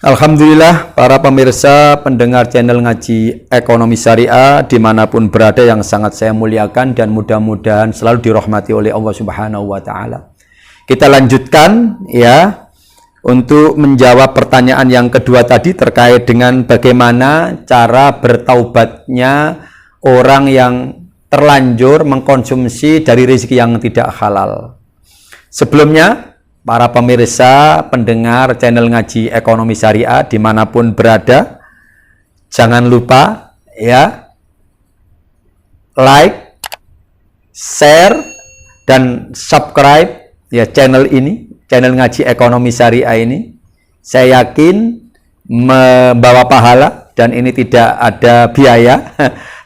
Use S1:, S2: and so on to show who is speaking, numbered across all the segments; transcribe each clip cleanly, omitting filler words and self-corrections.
S1: Alhamdulillah para pemirsa pendengar channel Ngaji Ekonomi Syariah dimanapun berada yang sangat saya muliakan dan mudah-mudahan selalu dirahmati oleh Allah Subhanahu wa Ta'ala. Kita lanjutkan ya untuk menjawab pertanyaan yang kedua tadi terkait dengan bagaimana cara bertaubatnya orang yang terlanjur mengkonsumsi dari rezeki yang tidak halal. Sebelumnya, para pemirsa, pendengar channel Ngaji Ekonomi Syariah dimanapun berada, jangan lupa ya like, share, dan subscribe ya channel ini, channel Ngaji Ekonomi Syariah ini. Saya yakin membawa pahala dan ini tidak ada biaya,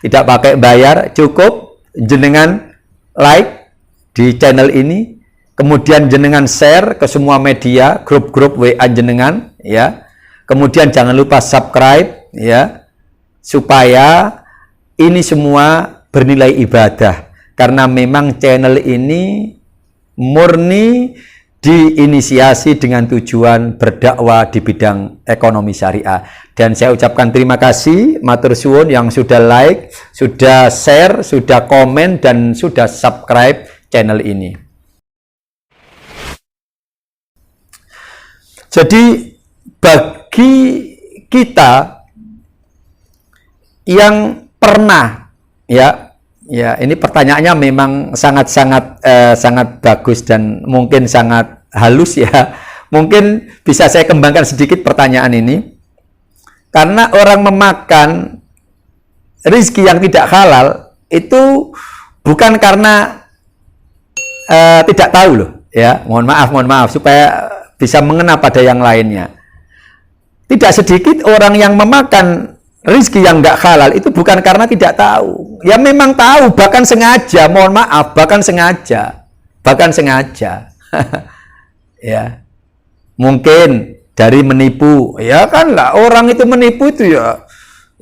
S1: tidak pakai bayar, cukup jenengan like di channel ini. Kemudian jenengan share ke semua media, grup-grup WA jenengan, ya. Kemudian jangan lupa subscribe, ya, supaya ini semua bernilai ibadah. Karena memang channel ini murni diinisiasi dengan tujuan berdakwah di bidang ekonomi syariah. Dan saya ucapkan terima kasih, matur suwun yang sudah like, sudah share, sudah komen, dan sudah subscribe channel ini. Jadi bagi kita yang pernah ya ini pertanyaannya memang sangat bagus dan mungkin sangat halus ya. Mungkin bisa saya kembangkan sedikit pertanyaan ini. Karena orang memakan rezeki yang tidak halal itu bukan karena tidak tahu loh ya. Mohon maaf supaya bisa mengena pada yang lainnya. Tidak sedikit orang yang memakan rezeki yang nggak halal itu bukan karena tidak tahu. Ya memang tahu, bahkan sengaja, mohon maaf, bahkan sengaja. Ya. Mungkin dari menipu, ya kan lah, orang itu menipu itu ya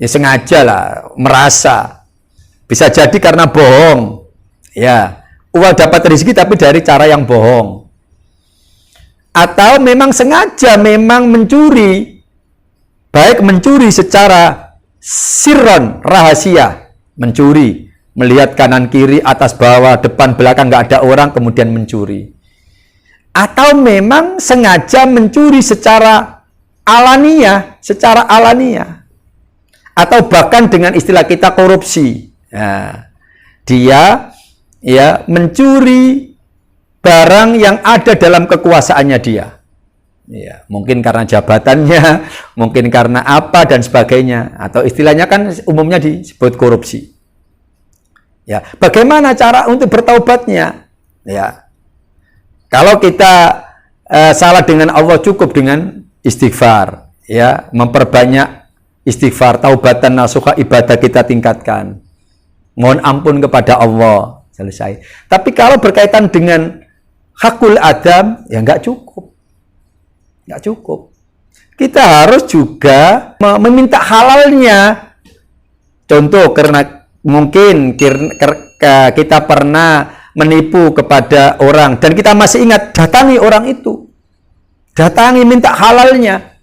S1: sengaja lah, merasa. Bisa jadi karena bohong. Ya, uang dapat rezeki tapi dari cara yang bohong. Atau memang sengaja memang mencuri, baik mencuri secara sirron, rahasia, mencuri, melihat kanan kiri, atas bawah, depan belakang nggak ada orang, kemudian mencuri. Atau memang sengaja mencuri secara alania, atau bahkan dengan istilah kita korupsi. Nah, dia ya mencuri barang yang ada dalam kekuasaannya dia. Ya, mungkin karena jabatannya, mungkin karena apa dan sebagainya, atau istilahnya kan umumnya disebut korupsi. Ya, bagaimana cara untuk bertaubatnya? Ya, kalau kita salah dengan Allah cukup dengan istighfar, ya, memperbanyak istighfar, taubatan nasuha, ibadah kita tingkatkan, mohon ampun kepada Allah, selesai. Tapi kalau berkaitan dengan hakul adam, ya nggak cukup. Kita harus juga meminta halalnya. Contoh, karena mungkin kita pernah menipu kepada orang, dan kita masih ingat, datangi orang itu. Datangi, minta halalnya.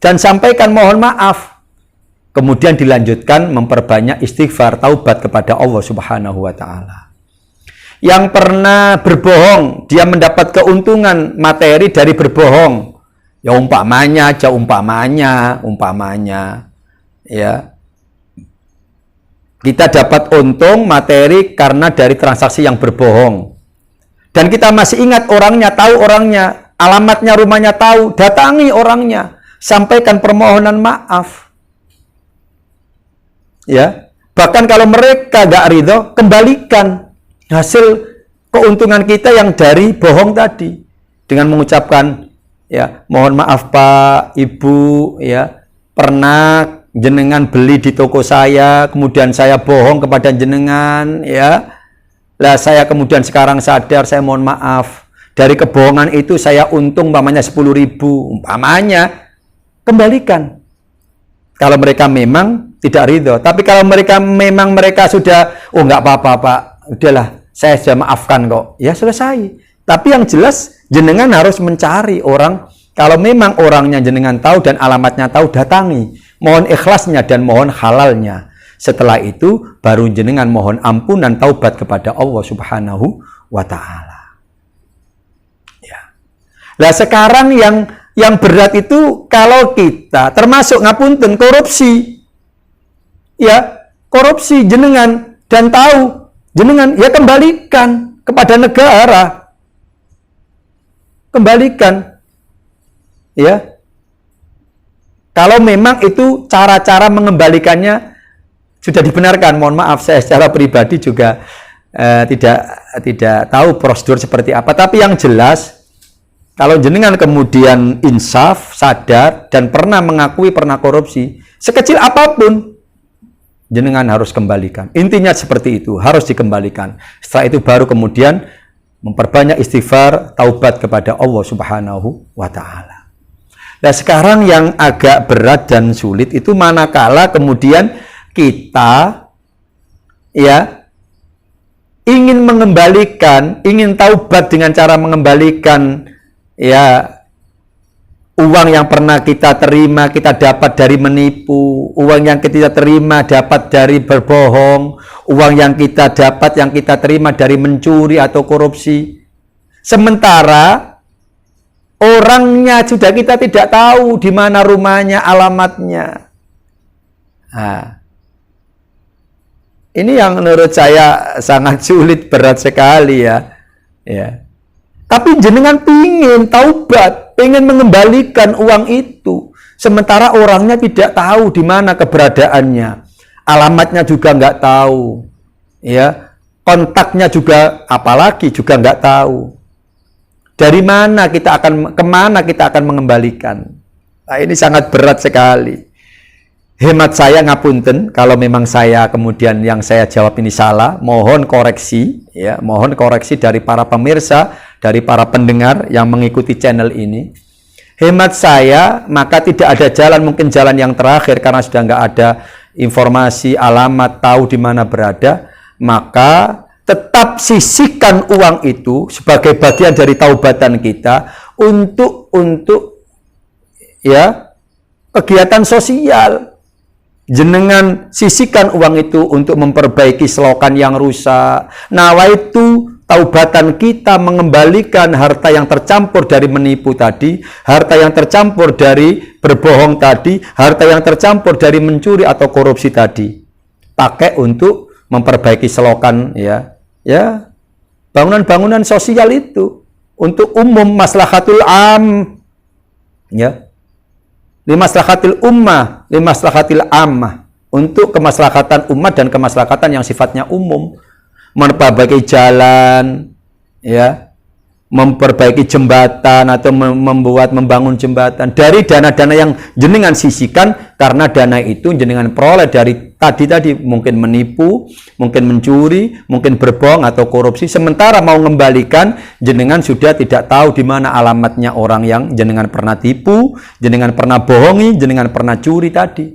S1: Dan sampaikan mohon maaf. Kemudian dilanjutkan memperbanyak istighfar, taubat kepada Allah Subhanahu wa Ta'ala. Yang pernah berbohong, dia mendapat keuntungan materi dari berbohong. Ya umpamanya ya. Kita dapat untung materi karena dari transaksi yang berbohong. Dan kita masih ingat orangnya, tahu orangnya, alamatnya, rumahnya tahu, datangi orangnya, sampaikan permohonan maaf. Ya, bahkan kalau mereka nggak ridho, kembalikan hasil keuntungan kita yang dari bohong tadi dengan mengucapkan, ya mohon maaf Pak, Ibu, ya pernah jenengan beli di toko saya, kemudian saya bohong kepada jenengan, ya Lah saya kemudian sekarang sadar, saya mohon maaf. Dari kebohongan itu saya untung umpamanya 10.000, umpamanya, kembalikan. Kalau mereka memang tidak ridho. Tapi kalau mereka sudah, oh nggak apa-apa Pak, udahlah, saya sudah maafkan kok. Ya selesai. Tapi yang jelas, jenengan harus mencari orang, kalau memang orangnya jenengan tahu dan alamatnya tahu, datangi. Mohon ikhlasnya dan mohon halalnya. Setelah itu, baru jenengan mohon ampunan taubat kepada Allah Subhanahu wa Ta'ala. Nah sekarang yang berat itu kalau kita termasuk ngapunten korupsi, ya korupsi jenengan dan tahu jenengan, ya kembalikan kepada negara, kembalikan, ya. Kalau memang itu cara-cara mengembalikannya sudah dibenarkan, mohon maaf saya secara pribadi juga tidak tahu prosedur seperti apa, tapi yang jelas. Kalau jenengan kemudian insaf, sadar, dan pernah mengakui pernah korupsi, sekecil apapun, jenengan harus kembalikan. Intinya seperti itu, harus dikembalikan. Setelah itu baru kemudian memperbanyak istighfar, taubat kepada Allah Subhanahu wa Ta'ala. Nah sekarang yang agak berat dan sulit itu manakala kemudian kita ya ingin mengembalikan, ingin taubat dengan cara mengembalikan ya uang yang pernah kita terima, kita dapat dari menipu, uang yang kita terima dapat dari berbohong, uang yang kita dapat, yang kita terima dari mencuri atau korupsi. Sementara orangnya sudah kita tidak tahu di mana rumahnya, alamatnya. Nah, ini yang menurut saya sangat sulit, berat sekali ya. Ya. Tapi jenengan pingin taubat, pengen mengembalikan uang itu. Sementara orangnya tidak tahu di mana keberadaannya. Alamatnya juga nggak tahu. Ya, kontaknya juga apalagi juga nggak tahu. Dari mana kita akan, kemana kita akan mengembalikan. Nah, ini sangat berat sekali. Hemat saya ngapunten, kalau memang saya kemudian yang saya jawab ini salah, mohon koreksi, ya, mohon koreksi dari para pemirsa, dari para pendengar yang mengikuti channel ini. Hemat saya, maka tidak ada jalan, mungkin jalan yang terakhir karena sudah nggak ada informasi, alamat, tahu di mana berada, maka tetap sisihkan uang itu sebagai bagian dari taubatan kita untuk ya kegiatan sosial. Jenengan sisihkan uang itu untuk memperbaiki selokan yang rusak. Nawaitu taubatan kita mengembalikan harta yang tercampur dari menipu tadi, harta yang tercampur dari berbohong tadi, harta yang tercampur dari mencuri atau korupsi tadi. Pakai untuk memperbaiki selokan ya bangunan-bangunan sosial itu untuk umum, maslahatul am, ya. Limaslahatil ummah, limaslahatil ammah, untuk kemaslahatan umat dan kemaslahatan yang sifatnya umum, memperbaiki jalan, ya, memperbaiki jembatan atau membangun jembatan dari dana-dana yang jenengan sisihkan, karena dana itu jenengan peroleh dari tadi mungkin menipu, mungkin mencuri, mungkin berbohong atau korupsi. Sementara mau mengembalikan, jenengan sudah tidak tahu di mana alamatnya orang yang jenengan pernah tipu, jenengan pernah bohongi, jenengan pernah curi tadi.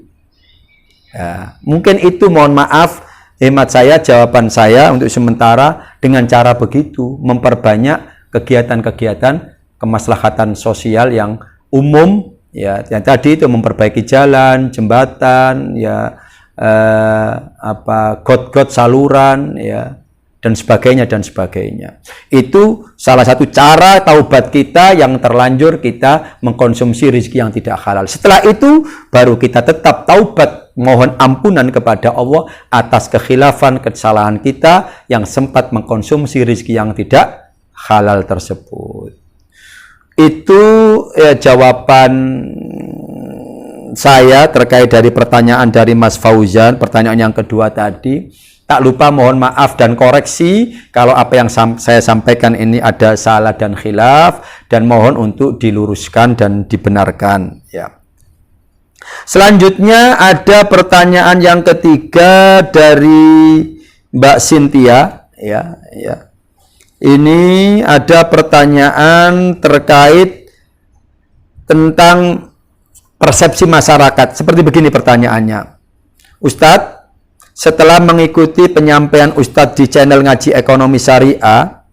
S1: Ya, mungkin itu, mohon maaf, hemat saya, jawaban saya untuk sementara dengan cara begitu, memperbanyak kegiatan-kegiatan kemaslahatan sosial yang umum, ya, yang tadi itu memperbaiki jalan, jembatan, ya, got-got saluran, ya, dan sebagainya. Itu salah satu cara taubat kita yang terlanjur kita mengkonsumsi rezeki yang tidak halal. Setelah itu baru kita tetap taubat, mohon ampunan kepada Allah atas kekhilafan, kesalahan kita yang sempat mengkonsumsi rezeki yang tidak halal tersebut. Itu ya, jawaban saya terkait dari pertanyaan dari Mas Fauzan, pertanyaan yang kedua tadi. Tak lupa mohon maaf dan koreksi kalau apa yang saya sampaikan ini ada salah dan khilaf, dan mohon untuk diluruskan dan dibenarkan, ya. Selanjutnya ada pertanyaan yang ketiga dari Mbak Cynthia, ya. Ini ada pertanyaan terkait tentang persepsi masyarakat. Seperti begini pertanyaannya. Ustadz, setelah mengikuti penyampaian Ustadz di channel Ngaji Ekonomi Syariah,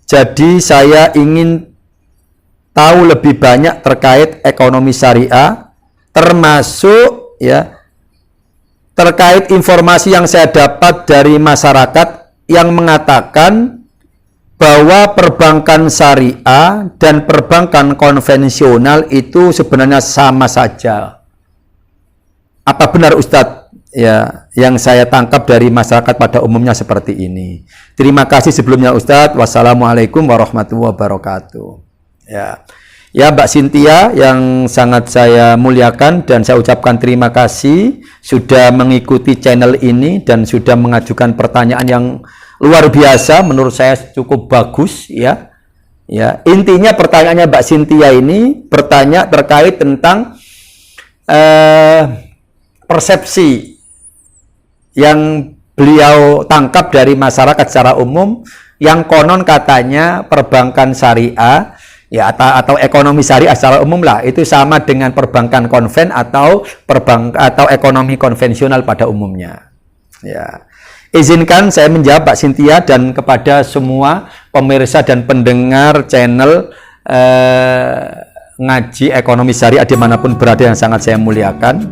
S1: jadi saya ingin tahu lebih banyak terkait ekonomi syariah, termasuk ya terkait informasi yang saya dapat dari masyarakat yang mengatakan bahwa perbankan syariah dan perbankan konvensional itu sebenarnya sama saja. Apa benar Ustadz? Ya, yang saya tangkap dari masyarakat pada umumnya seperti ini. Terima kasih sebelumnya Ustadz. Wassalamualaikum warahmatullahi wabarakatuh. Ya Mbak Cynthia yang sangat saya muliakan dan saya ucapkan terima kasih sudah mengikuti channel ini dan sudah mengajukan pertanyaan yang luar biasa, menurut saya cukup bagus ya. Ya, intinya pertanyaannya Mbak Cynthia ini bertanya terkait tentang persepsi yang beliau tangkap dari masyarakat secara umum yang konon katanya perbankan syariah ya atau ekonomi syariah secara umum lah itu sama dengan perbankan konven atau ekonomi konvensional pada umumnya. Ya. Izinkan saya menjawab Pak Cynthia dan kepada semua pemirsa dan pendengar channel Ngaji Ekonomi Syariah dimanapun berada yang sangat saya muliakan.